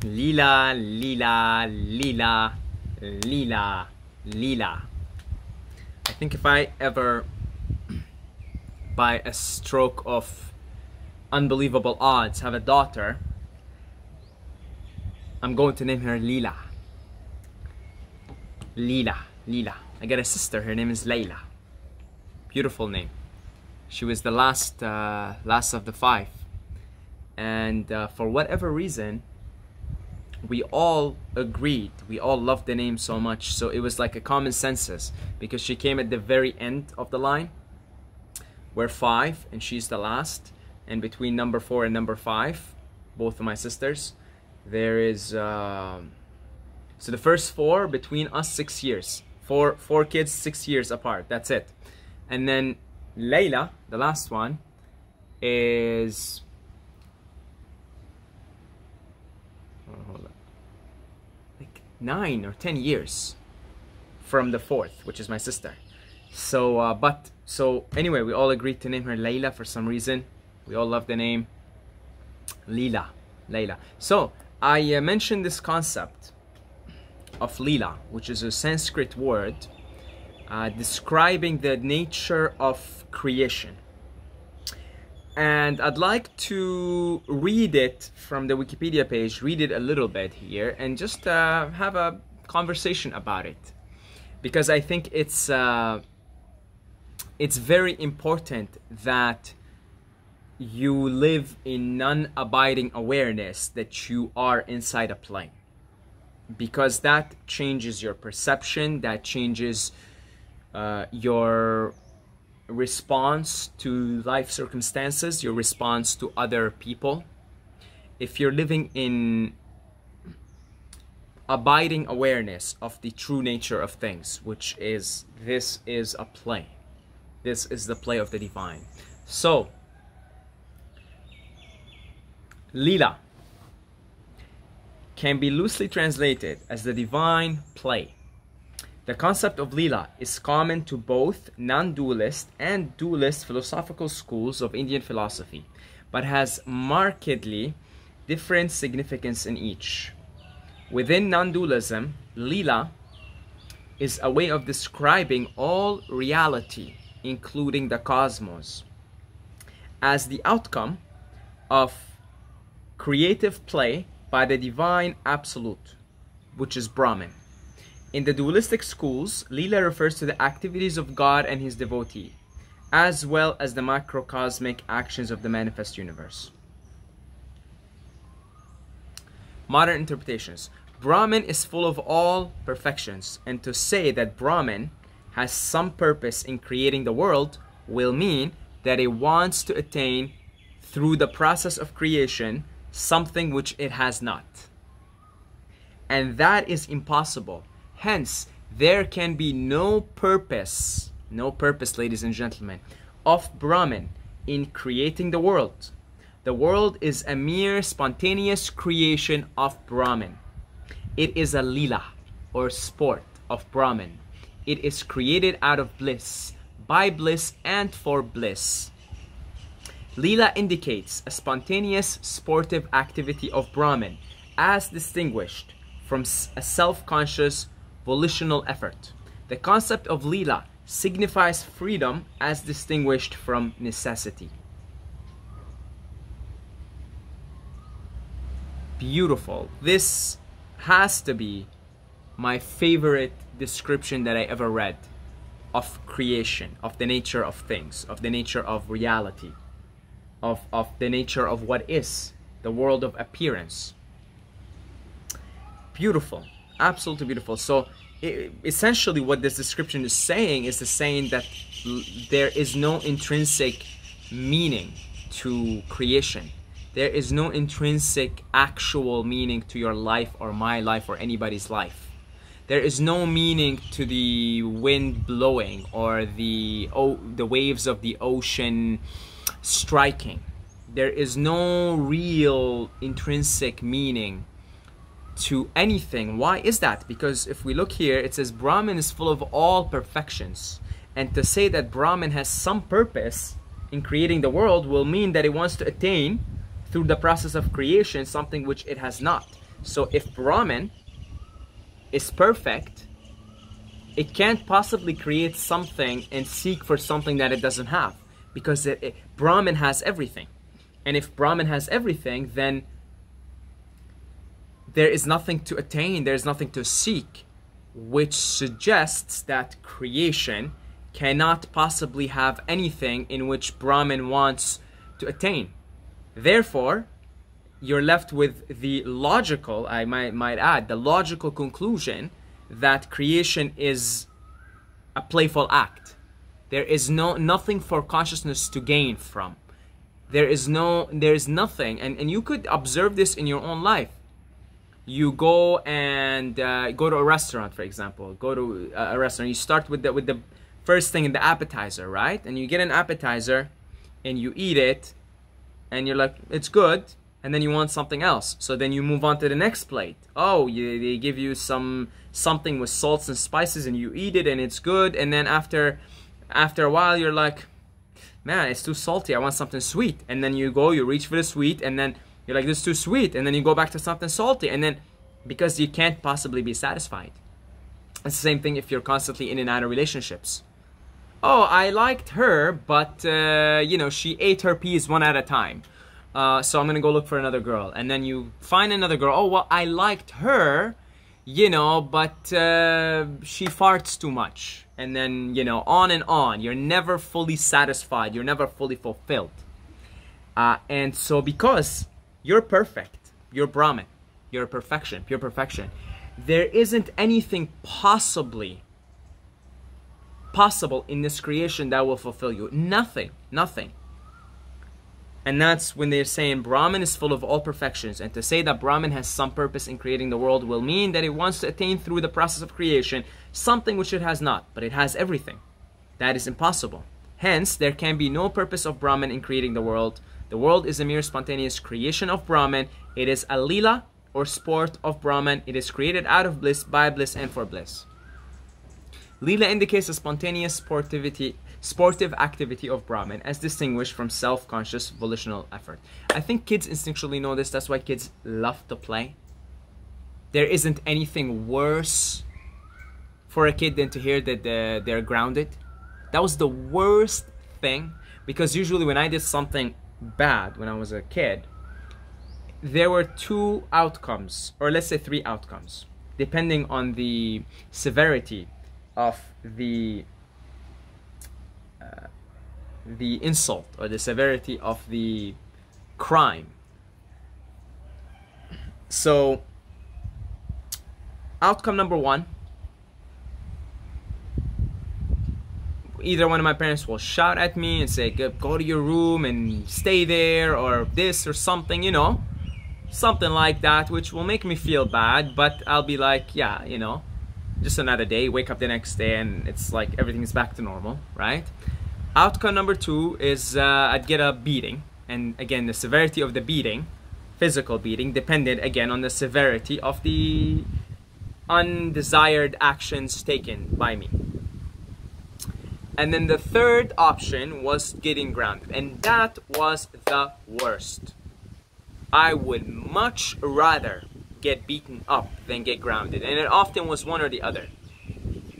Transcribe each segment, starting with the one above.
Lila, Lila, Lila, Lila, Lila. I think if I ever, by a stroke of unbelievable odds, have a daughter, I'm going to name her Lila. Lila, Lila. I got a sister, her name is Layla. Beautiful name. She was the last of the 5. And for whatever reason, we all agreed, we all loved the name so much, so it was like a common census, because she came at the very end of the line. We're 5 and she's the last, and between number 4 and number 5, both of my sisters, there is so the first 4 between us 6 years, four kids 6 years apart, that's it. And then Layla, the last one, is like 9 or 10 years from the 4th, which is my sister. So so anyway, we all agreed to name her Layla for some reason. We all love the name Lila, Layla. So I mentioned this concept of Lila, which is a Sanskrit word describing the nature of creation. And I'd like to read it from the Wikipedia page, read it a little bit here, and just have a conversation about it. Because I think it's very important that you live in non-abiding awareness that you are inside a plane. Because that changes your perception, that changes your response to life circumstances, your response to other people. If you're living in abiding awareness of the true nature of things, which is, this is a play. This is the play of the divine. So, Lila can be loosely translated as the divine play. The concept of Lila is common to both non-dualist and dualist philosophical schools of Indian philosophy, but has markedly different significance in each. Within non-dualism, Lila is a way of describing all reality, including the cosmos, as the outcome of creative play by the divine absolute, which is Brahman. In the dualistic schools, Lila refers to the activities of God and his devotee, as well as the macrocosmic actions of the manifest universe. Modern interpretations. Brahman is full of all perfections, and to say that Brahman has some purpose in creating the world will mean that it wants to attain, through the process of creation, something which it has not. And that is impossible. Hence, there can be no purpose, ladies and gentlemen, of Brahman in creating the world. The world is a mere spontaneous creation of Brahman. It is a lila, or sport, of Brahman. It is created out of bliss, by bliss, and for bliss. Lila indicates a spontaneous sportive activity of Brahman, as distinguished from a self-conscious volitional effort. The concept of Lila signifies freedom as distinguished from necessity. Beautiful. This has to be my favorite description that I ever read of creation, of the nature of things, of the nature of reality, of the nature of what is, the world of appearance. Beautiful. Absolutely beautiful. So essentially what this description is saying is saying that there is no intrinsic meaning to creation. There is no intrinsic actual meaning to your life or my life or anybody's life. There is no meaning to the wind blowing or the waves of the ocean striking. There is no real intrinsic meaning to anything. Why is that? Because if we look here, it says Brahman is full of all perfections. And to say that Brahman has some purpose in creating the world will mean that it wants to attain, through the process of creation, something which it has not. So if Brahman is perfect, it can't possibly create something and seek for something that it doesn't have, because Brahman has everything. And if Brahman has everything, then there is nothing to attain, there's nothing to seek, which suggests that creation cannot possibly have anything in which Brahman wants to attain. Therefore, you're left with the logical, I might add, the logical conclusion that creation is a playful act. There is nothing for consciousness to gain from. There is nothing, and you could observe this in your own life. You go and go to a restaurant, for example. Go to a restaurant. You start with the first thing in the appetizer, right? And you get an appetizer, and you eat it, and you're like, it's good. And then you want something else. So then you move on to the next plate. Oh, they give you something with salts and spices, and you eat it, and it's good. And then after a while, you're like, man, it's too salty. I want something sweet. And then you reach for the sweet, and then you're like, this is too sweet. And then you go back to something salty. And then, because you can't possibly be satisfied. It's the same thing if you're constantly in and out of relationships. Oh, I liked her, but, she ate her peas one at a time. So I'm gonna go look for another girl. And then you find another girl. Oh, well, I liked her, but she farts too much. And then, on and on. You're never fully satisfied. You're never fully fulfilled. And so because you're perfect, you're Brahman, you're perfection, pure perfection, there isn't anything possible in this creation that will fulfill you. Nothing. And that's when they're saying Brahman is full of all perfections. And to say that Brahman has some purpose in creating the world will mean that it wants to attain through the process of creation something which it has not, but it has everything. That is impossible. Hence, there can be no purpose of Brahman in creating the world. The world is a mere spontaneous creation of Brahman. It is a lila, or sport of Brahman. It is created out of bliss, by bliss, and for bliss. Lila indicates a spontaneous sportive activity of Brahman as distinguished from self-conscious volitional effort. I think kids instinctually know this. That's why kids love to play. There isn't anything worse for a kid than to hear that they're grounded. That was the worst thing, because usually when I did something bad when I was a kid, there were two outcomes, or let's say three outcomes, depending on the severity of the insult or the severity of the crime. So outcome number one, either one of my parents will shout at me and say, go to your room and stay there, or this or something, something like that, which will make me feel bad, but I'll be like, yeah, just another day. Wake up the next day and it's like everything's back to normal, right? Outcome number two is I'd get a beating. And again, the severity of the beating, physical beating, depended again on the severity of the undesired actions taken by me. And then the third option was getting grounded. And that was the worst. I would much rather get beaten up than get grounded. And it often was one or the other.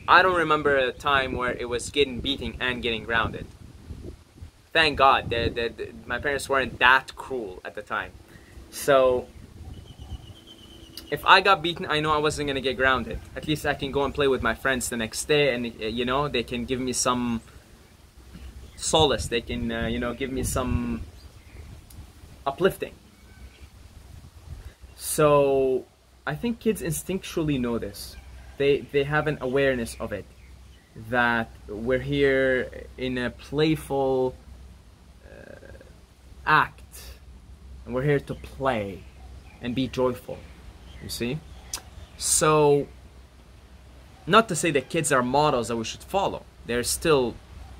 I don't remember a time where it was getting beaten and getting grounded. Thank God my parents weren't that cruel at the time. So if I got beaten, I know I wasn't going to get grounded. At least I can go and play with my friends the next day, and they can give me some solace. They can give me some uplifting. So I think kids instinctually know this. They have an awareness of it, that we're here in a playful act, and we're here to play and be joyful, you see? So, not to say that kids are models that we should follow. They're still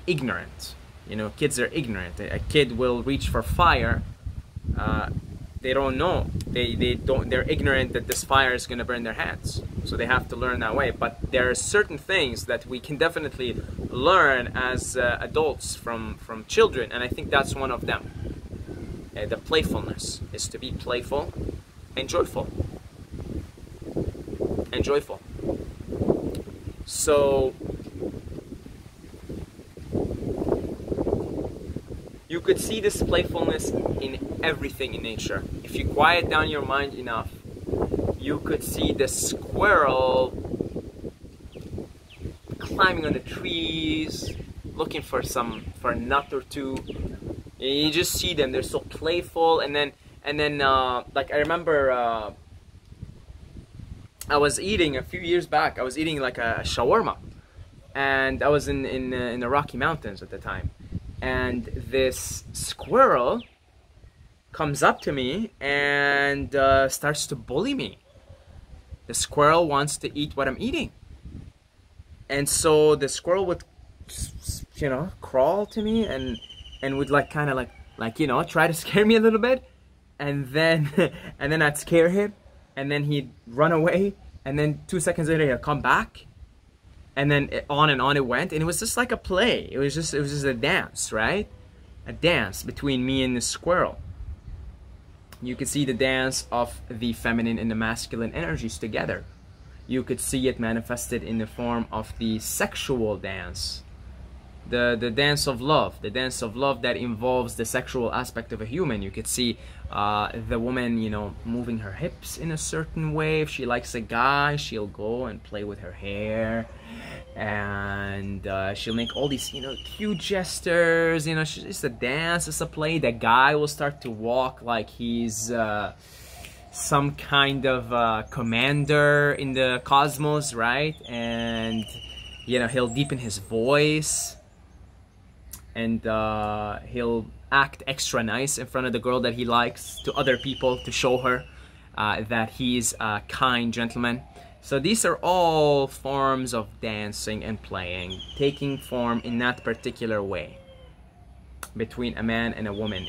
ignorant. Kids are ignorant. A kid will reach for fire. They don't know. They're ignorant that this fire is going to burn their hands. So they have to learn that way. But there are certain things that we can definitely learn as adults from children, and I think that's one of them. The playfulness is to be playful and joyful. and joyful. So you could see this playfulness in everything in nature. If you quiet down your mind enough, you could see the squirrel climbing on the trees, looking for a nut or two. You just see them, they're so playful. And then like I remember I was eating a few years back, I was eating like a shawarma, and I was in the Rocky Mountains at the time, and this squirrel comes up to me and starts to bully me. The squirrel wants to eat what I'm eating, and so the squirrel would, you know, crawl to me and would like kind of like you know, try to scare me a little bit, and then I'd scare him, and then he'd run away, and then 2 seconds later he'd come back, and then on and on it went, and it was just like a play. It was just a dance, right? A dance between me and the squirrel. You could see the dance of the feminine and the masculine energies together. You could see it manifested in the form of the sexual dance. The dance of love, the dance of love that involves the sexual aspect of a human. You could see the woman, you know, moving her hips in a certain way. If she likes a guy, she'll go and play with her hair, and she'll make all these, you know, cute gestures. You know, it's a dance, it's a play. The guy will start to walk like he's some kind of commander in the cosmos, right? And you know, he'll deepen his voice, and he'll act extra nice in front of the girl that he likes to other people to show her that he's a kind gentleman. So these are all forms of dancing and playing, taking form in that particular way between a man and a woman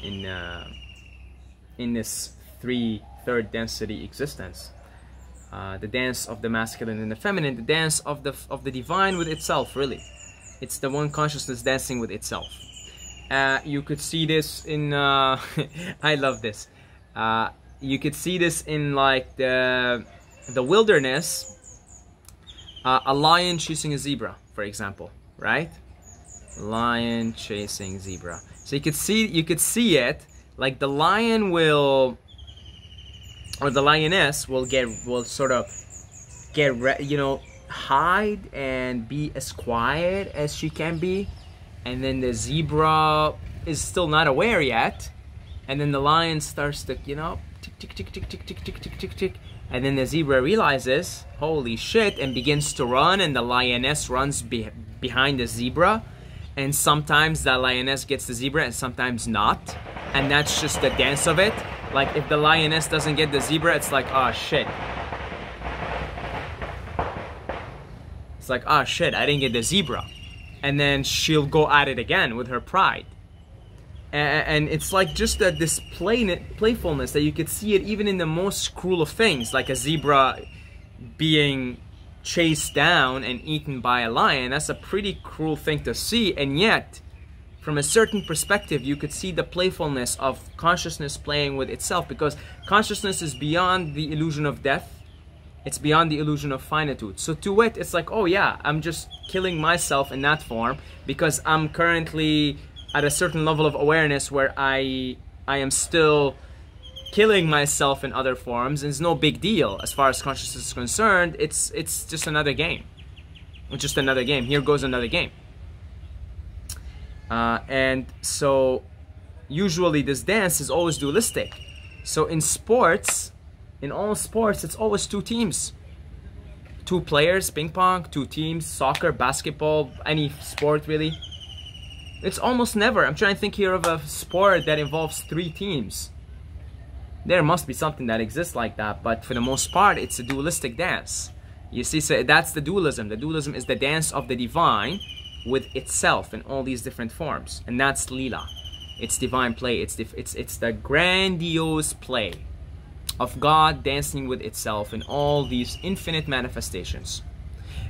in this third density existence. The dance of the masculine and the feminine, the dance of the divine with itself, really. It's the one consciousness dancing with itself. You could see this in I love this. You could see this in like the wilderness. A lion chasing a zebra, for example, right? Lion chasing zebra. So you could see it like the lion will, or the lioness will you know, hide and be as quiet as she can be, and then the zebra is still not aware yet, and then the lion starts to, you know, tick tick tick tick tick tick tick tick tick tick, and then the zebra realizes, holy shit, and begins to run, and the lioness runs behind the zebra, and sometimes the lioness gets the zebra and sometimes not, and that's just the dance of it. Like if the lioness doesn't get the zebra, it's like, oh shit. It's like, oh shit, I didn't get the zebra. And then she'll go at it again with her pride. And it's like just this playfulness that you could see it even in the most cruel of things, like a zebra being chased down and eaten by a lion. That's a pretty cruel thing to see, and yet from a certain perspective you could see the playfulness of consciousness playing with itself, because consciousness is beyond the illusion of death. It's beyond the illusion of finitude. So to it, it's like, oh yeah, I'm just killing myself in that form because I'm currently at a certain level of awareness where I am still killing myself in other forms, and it's no big deal as far as consciousness is concerned. It's just another game. It's just another game. Here goes another game. And so usually this dance is always dualistic. So in sports, in all sports, it's always two teams. Two players, ping pong, two teams, soccer, basketball, any sport really. It's almost never. I'm trying to think here of a sport that involves three teams. There must be something that exists like that, but for the most part, it's a dualistic dance. You see, so that's the dualism. The dualism is the dance of the divine with itself in all these different forms, and that's Leela. It's divine play. It's the grandiose play of God dancing with itself in all these infinite manifestations.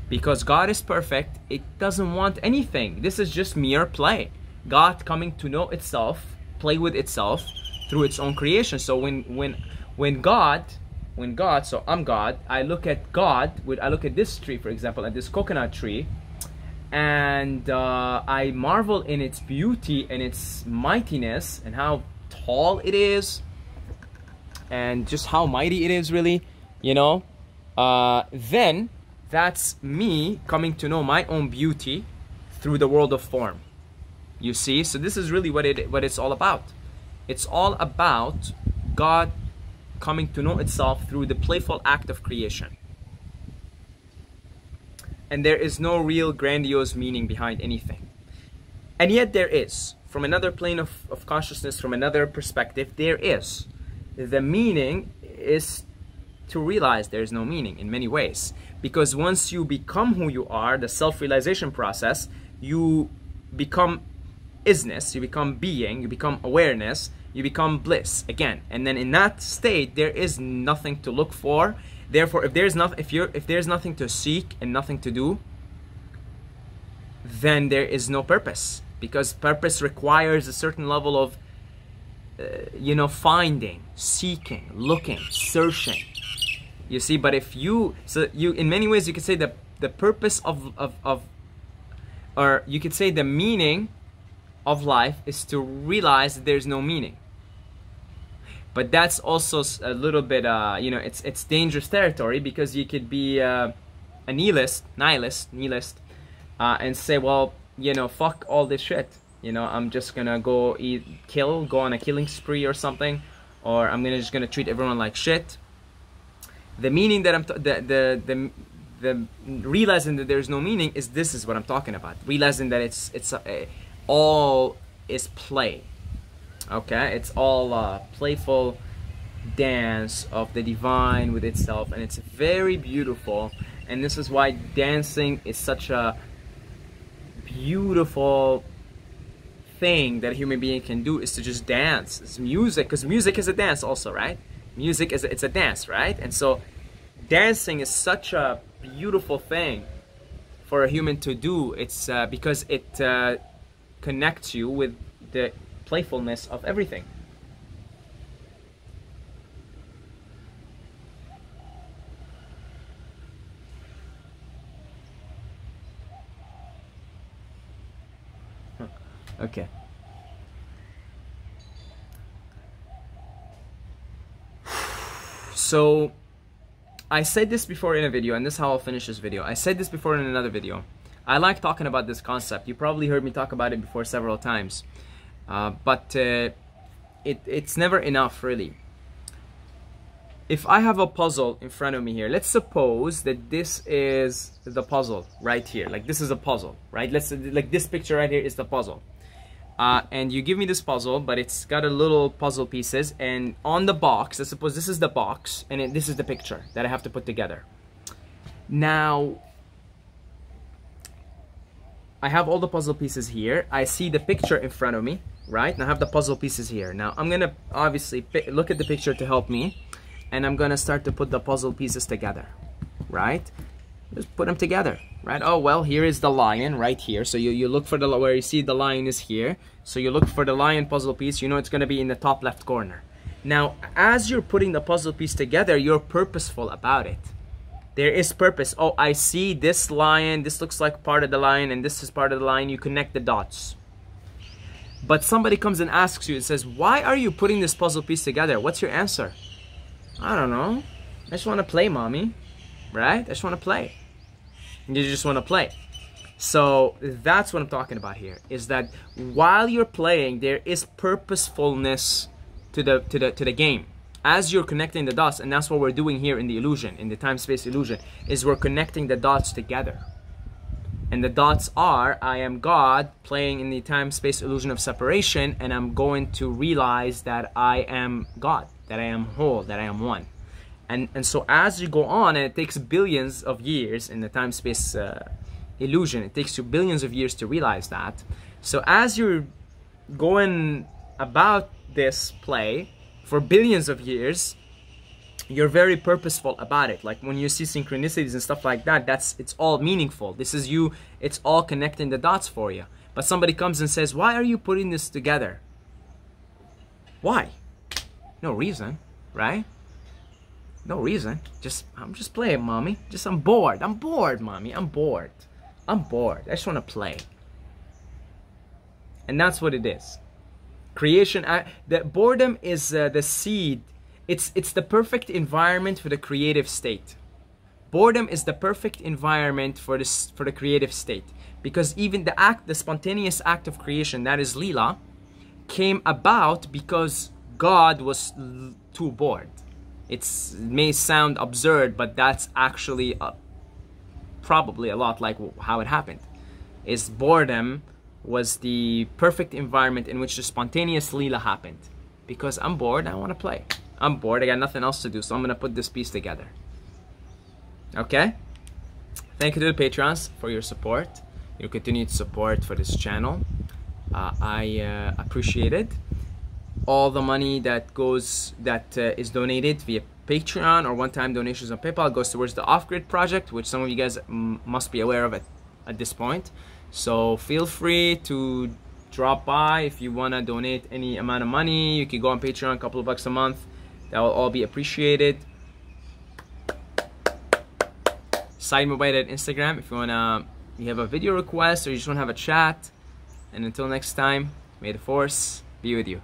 Because God is perfect, it doesn't want anything. This is just mere play. God coming to know itself, play with itself through its own creation. So when God when God, so I'm God, I look at God, I look at this tree, for example, at this coconut tree, and I marvel in its beauty and its mightiness and how tall it is and just how mighty it is, really, you know, then that's me coming to know my own beauty through the world of form. You see? So this is really what it's all about. It's all about God coming to know itself through the playful act of creation. And there is no real grandiose meaning behind anything. And yet there is. From another plane of consciousness, from another perspective, there is. The meaning is to realize there is no meaning in many ways. Because once you become who you are, the self-realization process, you become isness, you become being, you become awareness, you become bliss again. And then in that state, there is nothing to look for. Therefore, if there's nothing to seek and nothing to do, then there is no purpose. Because purpose requires a certain level of, you know, finding, seeking, looking, searching. You see, but if you, in many ways, you could say that the purpose or you could say the meaning of life is to realize that there's no meaning. But that's also a little bit, you know, it's dangerous territory, because you could be a nihilist, and say, well, you know, fuck all this shit. You know, I'm just gonna go go on a killing spree or something, or I'm just gonna treat everyone like shit. The meaning that the realizing that there's no meaning this is what I'm talking about. Realizing that it's all is play. Okay, it's all playful dance of the divine with itself, and it's very beautiful. And this is why dancing is such a beautiful thing that a human being can do, is to just dance. It's music, because music is a dance also, right? Music is it's a dance, right? And so dancing is such a beautiful thing for a human to do. It's because it connects you with the playfulness of everything. Okay. So I said this before in a video, and this is how I'll finish this video. I said this before in another video. I like talking about this concept. You probably heard me talk about it before several times. But it's never enough, really. If I have a puzzle in front of me here, let's suppose that this is the puzzle right here. Like, this is a puzzle, right? Like this picture right here is the puzzle. And you give me this puzzle, but it's got a little puzzle pieces, and on the box, let's suppose this is the box, and this is the picture that I have to put together. Now, I have all the puzzle pieces here. I see the picture in front of me, right? And I have the puzzle pieces here. Now, I'm gonna obviously look at the picture to help me, and I'm gonna start to put the puzzle pieces together, right? Just put them together, right? Oh, well, here is the lion right here. So you look for where you see the lion is here. So you look for the lion puzzle piece. You know it's gonna be in the top left corner. Now, as you're putting the puzzle piece together, you're purposeful about it. There is purpose. Oh, I see this lion. This looks like part of the lion, and this is part of the lion. You connect the dots. But somebody comes and asks you and says, why are you putting this puzzle piece together? What's your answer? I don't know. I just want to play, mommy. Right? I just want to play. You just want to play. So that's what I'm talking about here, is that while you're playing, there is purposefulness to the game. As you're connecting the dots, and that's what we're doing here in the illusion, in the time-space illusion, is we're connecting the dots together. And the dots are, I am God playing in the time-space illusion of separation, and I'm going to realize that I am God, that I am whole, that I am one. And so as you go on, and it takes billions of years in the time-space illusion, it takes you billions of years to realize that. So as you're going about this play for billions of years, you're very purposeful about it. Like when you see synchronicities and stuff like that, it's all meaningful. This is you, it's all connecting the dots for you. But somebody comes and says, why are you putting this together? Why? No reason, right? No reason. I'm just playing, mommy. I'm bored. I'm bored, mommy. I'm bored. I'm bored. I just want to play. And that's what it is. Creation. The boredom is the seed. It's the perfect environment for the creative state. Boredom is the perfect environment for the creative state, because even the spontaneous act of creation, that is Leela, came about because God was too bored. It may sound absurd, but that's actually probably a lot like how it happened. Is boredom was the perfect environment in which the spontaneous Leela happened. Because I'm bored, I want to play. I'm bored, I got nothing else to do, so I'm going to put this piece together. Okay? Thank you to the patrons for your support, your continued support for this channel. I appreciate it. All the money that is donated via Patreon or one-time donations on PayPal goes towards the Off-Grid project, which some of you guys must be aware of at this point. So feel free to drop by if you want to donate any amount of money. You can go on Patreon, a couple of bucks a month. That will all be appreciated. Side Mobile at Instagram if you have a video request or you just want to have a chat. And until next time, may the Force be with you.